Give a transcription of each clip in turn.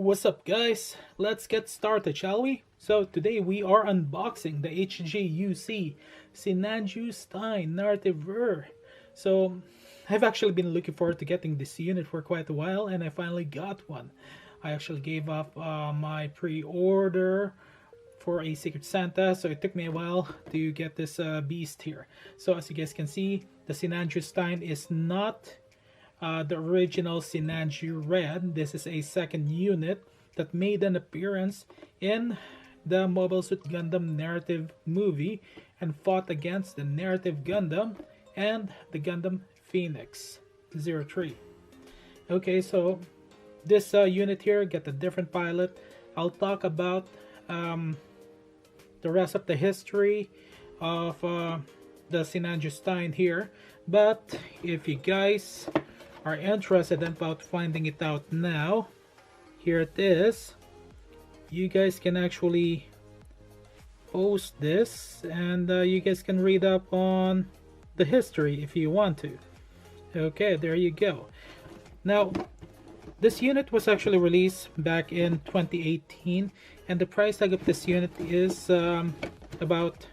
What's up guys? Let's get started, shall we? So today we are unboxing the Hguc Sinanju Stein narrative rare. So I've actually been looking forward to getting this unit for quite a while, and I finally got one. I actually gave up my pre-order for a Secret Santa, so it took me a while to get this beast here. So as you guys can see, the Sinanju Stein is not the original Sinanju Red. This is a second unit that made an appearance in the Mobile Suit Gundam narrative movie and fought against the narrative Gundam and the Gundam Phoenix 03. Okay, so this unit here got a different pilot. I'll talk about the rest of the history of the Sinanju Stein here, but if you guys are interested about finding it out now, here it is. You guys can actually post this, and you guys can read up on the history if you want to. Okay, there you go. Now this unit was actually released back in 2018, and the price tag of this unit is about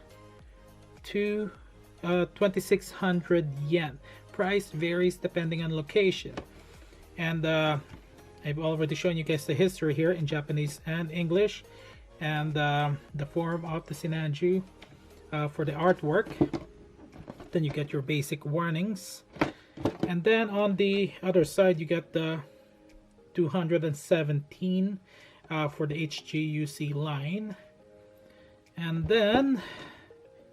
2,600 yen. Price varies depending on location, and I've already shown you guys the history here in Japanese and English, and the form of the Sinanju for the artwork. Then you get your basic warnings, and then on the other side you get the 217 for the Hguc line, and then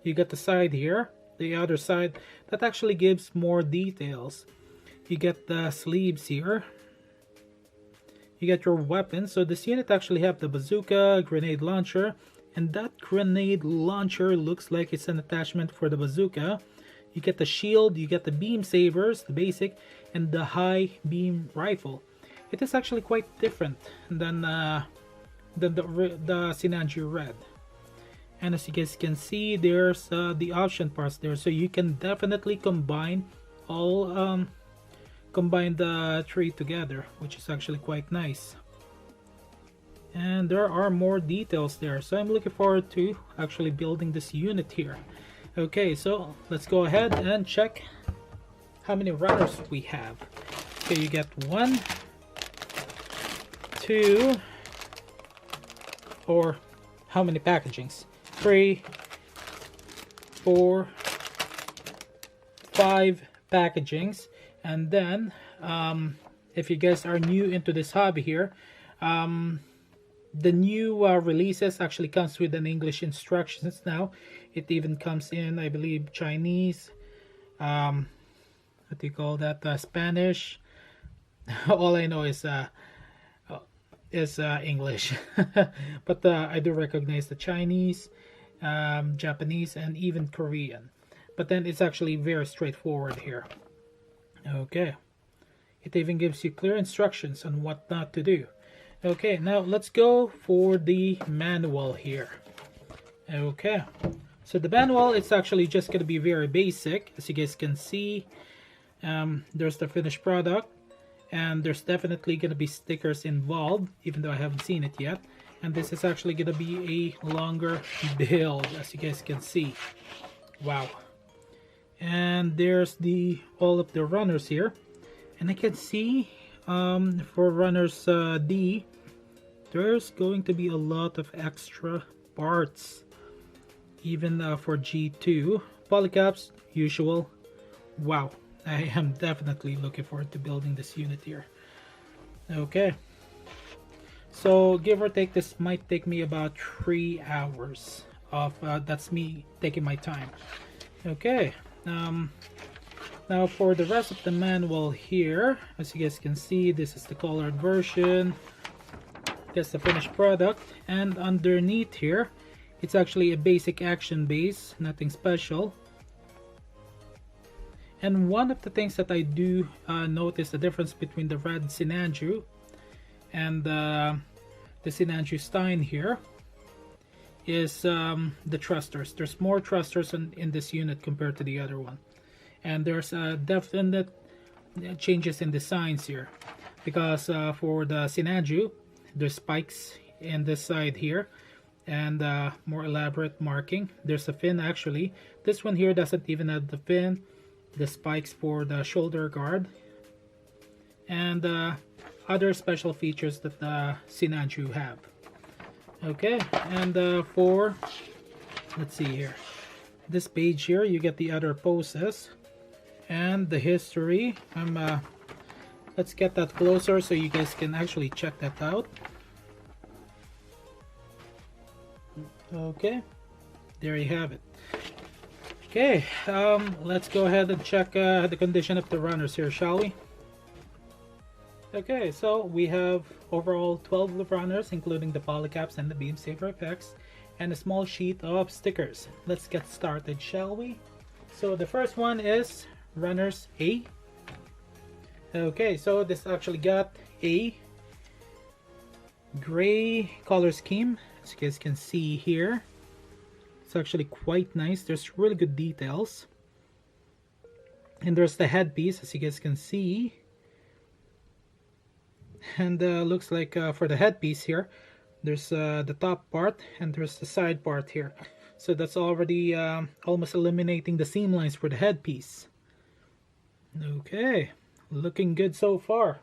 you got the side here, the other side, that actually gives more details. You get the sleeves here, you get your weapons. So this unit actually have the bazooka, grenade launcher, and that grenade launcher looks like it's an attachment for the bazooka. You get the shield, you get the beam sabers, the basic, and the high beam rifle. It is actually quite different than the Sinanju Red. And as you guys can see, there's the option parts there, so you can definitely combine the three together, which is actually quite nice. And there are more details there, so I'm looking forward to actually building this unit here. Okay, so let's go ahead and check how many runners we have. Okay, you get 1, 2, or how many packagings? 3, 4, 5 packagings. And then if you guys are new into this hobby here, the new releases actually comes with an English instructions now. It even comes in, I believe, Chinese, what do you call that, Spanish. All I know is English. But I do recognize the Chinese, Japanese, and even Korean. But then it's actually very straightforward here. Okay, it even gives you clear instructions on what not to do. Okay, now let's go for the manual here. Okay, so the manual, it's actually just going to be very basic. As you guys can see, there's the finished product, and there's definitely going to be stickers involved, even though I haven't seen it yet. And this is actually going to be a longer build, as you guys can see. Wow. And there's all of the runners here, and I can see for runners D, there's going to be a lot of extra parts, even for G2. Polycaps, usual. Wow, I am definitely looking forward to building this unit here. Okay, so give or take, this might take me about 3 hours of that's me taking my time. Okay. Now for the rest of the manual here, as you guys can see, this is the colored version. That's the finished product, and underneath here, it's actually a basic action base, nothing special. And one of the things that I do notice the difference between the Red Sinanju and the Sinanju Stein here is the thrusters. There's more thrusters in this unit compared to the other one, and there's definite changes in designs here, because for the Sinanju, There's spikes in this side here, and more elaborate marking. There's a fin actually. This one here doesn't even have the fin. The spikes for the shoulder guard, and other special features that the Sinanju have. Okay, and for, let's see here, this page here, you get the other poses and the history. Let's get that closer so you guys can actually check that out. Okay, there you have it. Okay, let's go ahead and check the condition of the runners here, shall we? Okay, so we have overall 12 runners, including the polycaps and the beam saber effects, and a small sheet of stickers. Let's get started, shall we? So the first one is runners A. Okay, so this actually got a gray color scheme, as you guys can see here. It's actually quite nice. There's really good details. And there's the headpiece, as you guys can see. And looks like for the headpiece here, there's the top part and there's the side part here. So that's already almost eliminating the seam lines for the headpiece. Okay, looking good so far.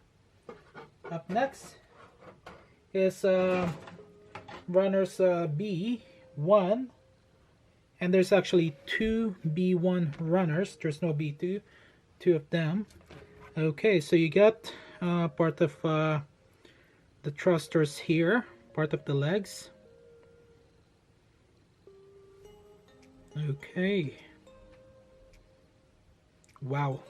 Up next is runners B1. And there's actually two B1 runners. There's no B2, two of them. Okay, so you got part of the thrusters here, part of the legs. Okay. Wow.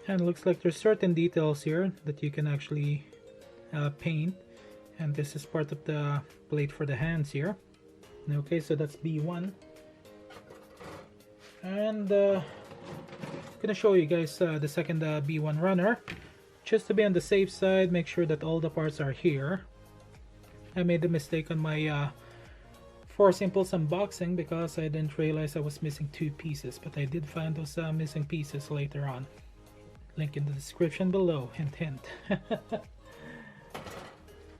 And it looks like there's certain details here that you can actually paint, and this is part of the plate for the hands here. Okay, so that's B1, and I'm gonna show you guys the second B1 runner. Just to be on the safe side, make sure that all the parts are here. I made a mistake on my Force Impulse unboxing because I didn't realize I was missing two pieces, but I did find those missing pieces later on. Link in the description below, hint hint.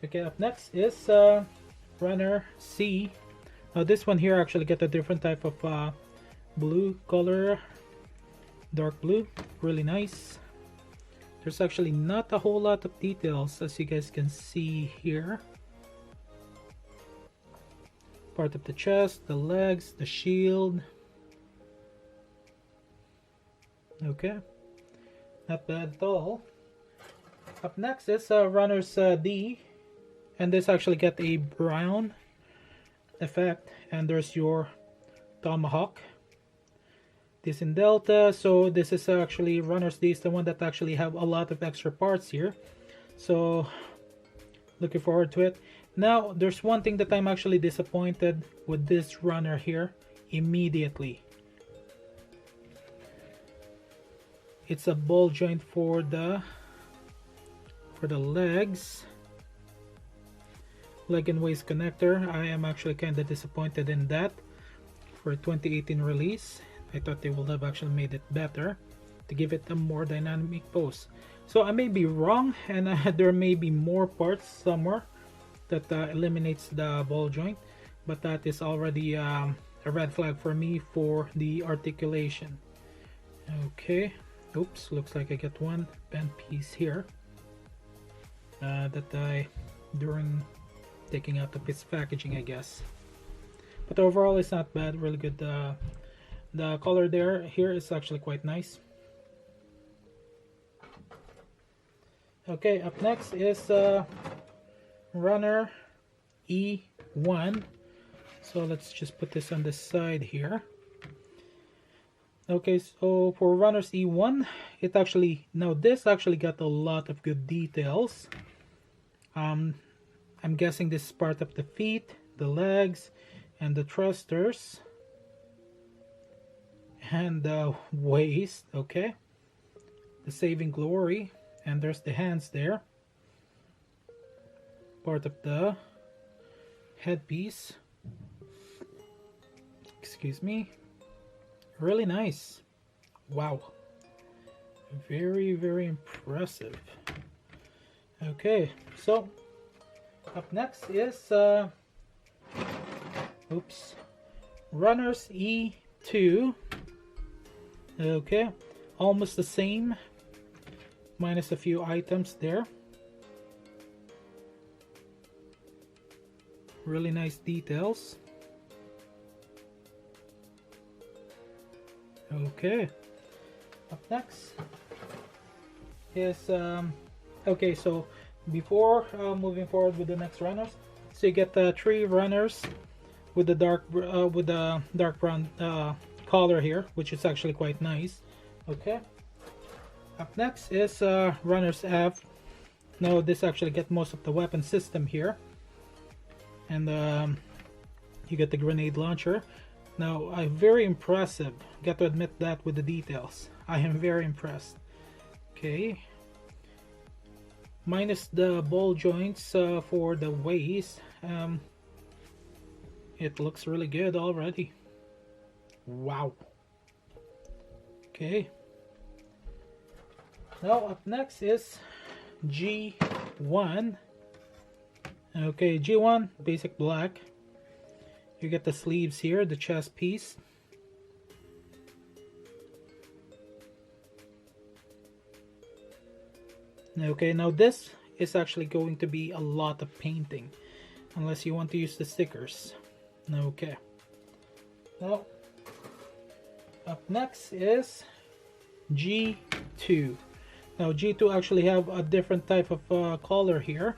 Okay, up next is runner C. Now this one here actually get a different type of blue color, dark blue, really nice. There's actually not a whole lot of details, as you guys can see here. Part of the chest, the legs, the shield. Okay, not bad at all. Up next is runners D, and this actually get a brown effect, and there's your tomahawk. This in Delta, so this is actually runners D is the one that actually have a lot of extra parts here, so looking forward to it. Now there's one thing that I'm actually disappointed with this runner here immediately. It's a ball joint for the legs, leg and waist connector. I am actually kind of disappointed in that for a 2018 release. I thought they would have actually made it better to give it a more dynamic pose. So I may be wrong, and there may be more parts somewhere that eliminates the ball joint, but that is already a red flag for me for the articulation. Okay, oops, looks like I got one bent piece here that I during taking out the piece packaging, I guess. But overall it's not bad, really good. The color there here is actually quite nice. Okay, up next is runner E1. So let's just put this on the side here. Okay, so for runners E1, it actually, now this actually got a lot of good details. I'm guessing this is part of the feet, the legs, and the thrusters, and the waist. Okay, the saving glory, and there's the hands there, part of the headpiece. Excuse me. Really nice. Wow. Very, very impressive. Okay, so up next is Runners E2. Okay, almost the same, minus a few items there. Really nice details. Okay, up next is okay, so before moving forward with the next runners, so you get the 3 runners with the dark brown color here, which is actually quite nice. Okay, up next is runners F. Now this actually get most of the weapon system here, and you get the grenade launcher. Now I'm very impressive, got to admit that, with the details. I am very impressed. Okay, minus the ball joints for the waist. It looks really good already. Wow. Okay, now up next is G1. Okay, G1 basic black. You get the sleeves here, the chest piece. Okay, now this is actually going to be a lot of painting, unless you want to use the stickers. Okay, now up next is G2. Now G2 actually have a different type of color here,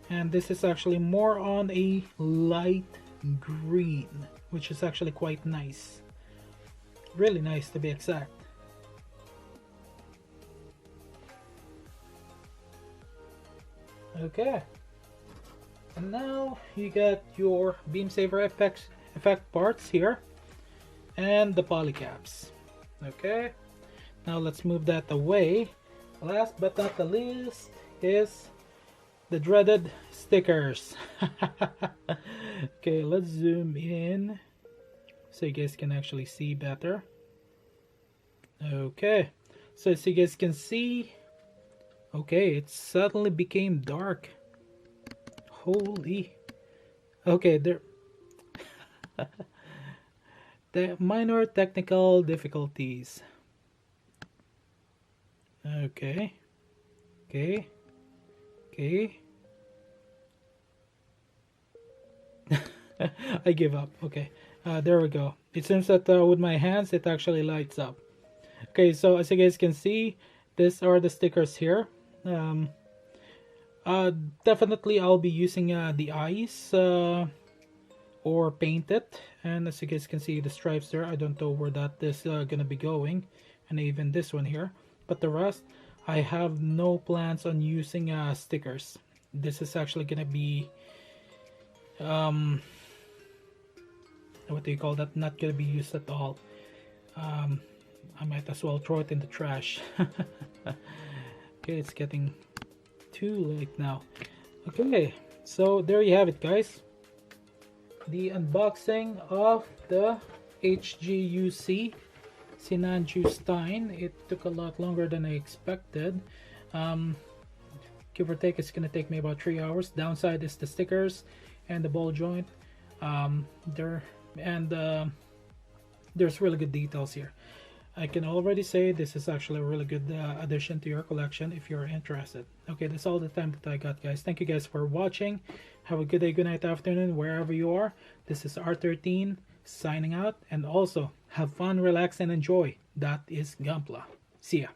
and this is actually more on a light green, which is actually quite nice. Really nice, to be exact. Okay, and now you got your beam saber effect parts here and the polycaps. Okay, now let's move that away. Last but not the least is the dreaded stickers. Okay, let's zoom in so you guys can actually see better. Okay, so as you guys can see, okay, it suddenly became dark. Holy. Okay, there the minor technical difficulties. Okay. Okay. Okay. I give up. Okay. There we go. It seems that with my hands it actually lights up. Okay, so as you guys can see, these are the stickers here. Definitely I'll be using the eyes or paint it, and as you guys can see, the stripes there, I don't know where that is gonna be going, and even this one here, but the rest I have no plans on using stickers. This is actually gonna be what do you call that, not gonna be used at all. I might as well throw it in the trash. Okay, it's getting too late now. Okay, so there you have it, guys, the unboxing of the Hguc Sinanju Stein. It took a lot longer than I expected. Give or take, it's gonna take me about 3 hours. Downside is the stickers and the ball joint. There's really good details here. I can already say this is actually a really good addition to your collection if you're interested. Okay, that's all the time that I got, guys. Thank you guys for watching. Have a good day, good night, afternoon, wherever you are. This is R13 signing out, and also have fun, relax, and enjoy. That is Gunpla. See ya.